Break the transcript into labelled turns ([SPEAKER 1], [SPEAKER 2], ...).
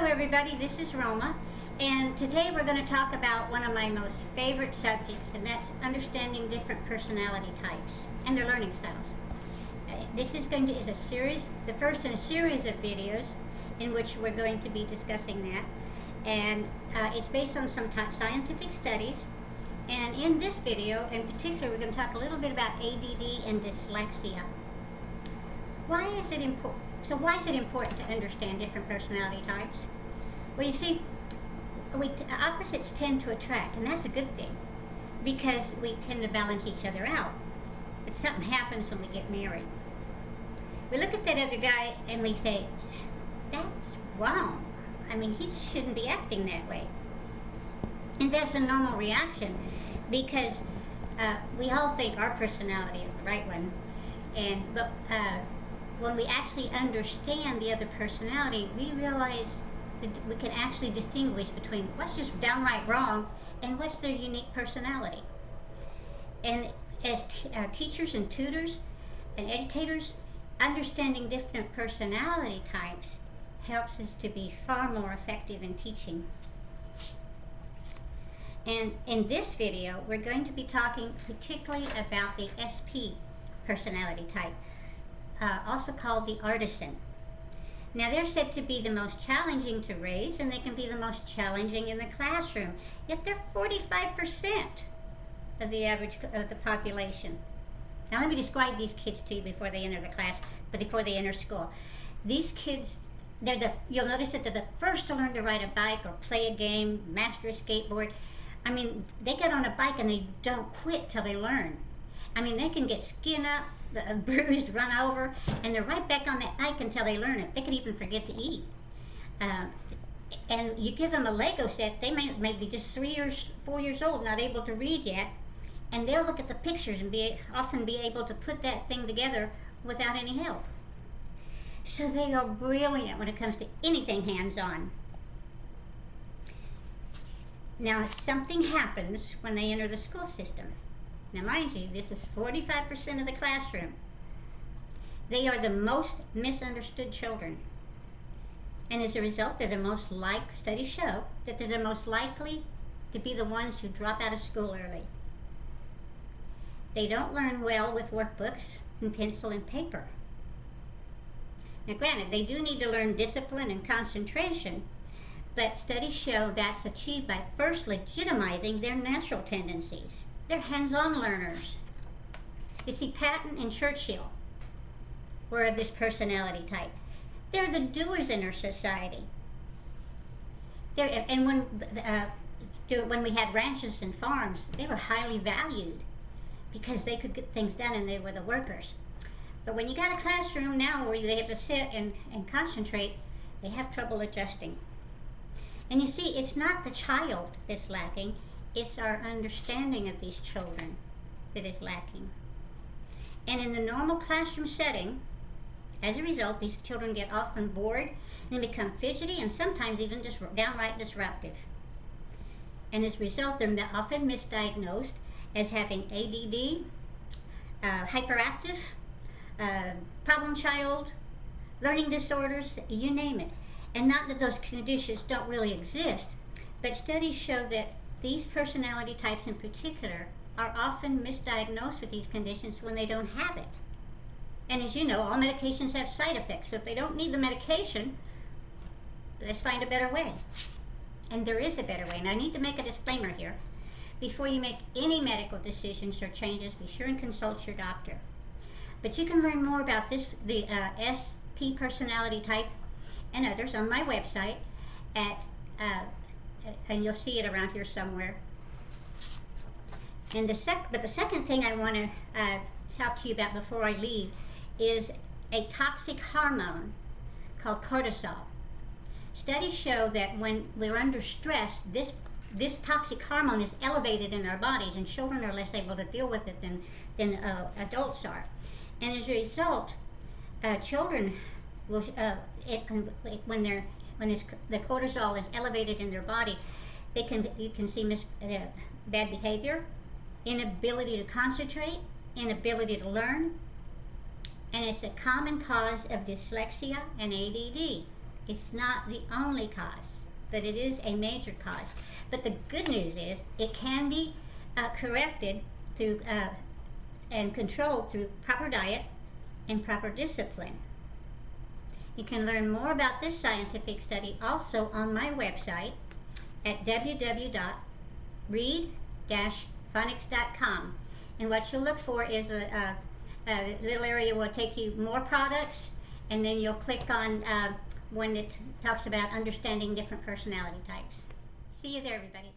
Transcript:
[SPEAKER 1] Hello everybody, this is Roma, and today we're going to talk about one of my most favorite subjects, and that's understanding different personality types and their learning styles. This is a series, the first in a series of videos in which we're going to be discussing that, and it's based on some scientific studies. And in this video in particular, we're going to talk a little bit about ADD and dyslexia. Why is it important? So why is it important to understand different personality types? Well, you see, opposites tend to attract, and that's a good thing because we tend to balance each other out. But something happens when we get married. We look at that other guy and we say, that's wrong. I mean, he just shouldn't be acting that way. And that's a normal reaction because we all think our personality is the right one. But when we actually understand the other personality, we realize that we can actually distinguish between what's just downright wrong and what's their unique personality. And as teachers and tutors and educators, understanding different personality types helps us to be far more effective in teaching. And in this video, we're going to be talking particularly about the SP personality type, also called the artisan. Now, they're said to be the most challenging to raise, and they can be the most challenging in the classroom. Yet they're 45% of the average of the population. Now, let me describe these kids to you before they enter the class, before they enter school. These kids, you'll notice that they're the first to learn to ride a bike or play a game, master a skateboard. I mean, they get on a bike and they don't quit till they learn. I mean, they can get skin up, bruised, run over, and they're right back on that bike until they learn it. They could even forget to eat. And you give them a Lego set, they may be just 4 years old, not able to read yet, and they'll look at the pictures and often be able to put that thing together without any help. So they are brilliant when it comes to anything hands-on. Now, something happens when they enter the school system. Now, mind you, this is 45% of the classroom. They are the most misunderstood children. And as a result, studies show that they're the most likely to be the ones who drop out of school early. They don't learn well with workbooks and pencil and paper. Now, granted, they do need to learn discipline and concentration, but studies show that's achieved by first legitimizing their natural tendencies. They're hands-on learners. You see, Patton and Churchill were of this personality type. They're the doers in our society. And when we had ranches and farms, they were highly valued because they could get things done and they were the workers. But when you got a classroom now where they have to sit and concentrate, they have trouble adjusting. And you see, it's not the child that's lacking, it's our understanding of these children that is lacking. And in the normal classroom setting, as a result, these children get often bored and become fidgety and sometimes even just downright disruptive. And as a result, they're often misdiagnosed as having ADD, hyperactive, problem child, learning disorders, you name it. And not that those conditions don't really exist, but studies show that these personality types in particular are often misdiagnosed with these conditions when they don't have it. And as you know, all medications have side effects, so if they don't need the medication, let's find a better way. And there is a better way, and I need to make a disclaimer here. Before you make any medical decisions or changes, be sure and consult your doctor. But you can learn more about the SP personality type and others on my website and you'll see it around here somewhere. And the second thing I want to talk to you about before I leave is a toxic hormone called cortisol. Studies show that when we're under stress, this toxic hormone is elevated in our bodies, and children are less able to deal with it than adults are. And as a result, children will, when the cortisol is elevated in their body, you can see bad behavior, inability to concentrate, inability to learn, and it's a common cause of dyslexia and ADD. It's not the only cause, but it is a major cause. But the good news is it can be corrected through and controlled through proper diet and proper discipline. You can learn more about this scientific study also on my website at www.read-phonics.com. And what you'll look for is a little area will take you more products, and then you'll click on when it talks about understanding different personality types. See you there, everybody.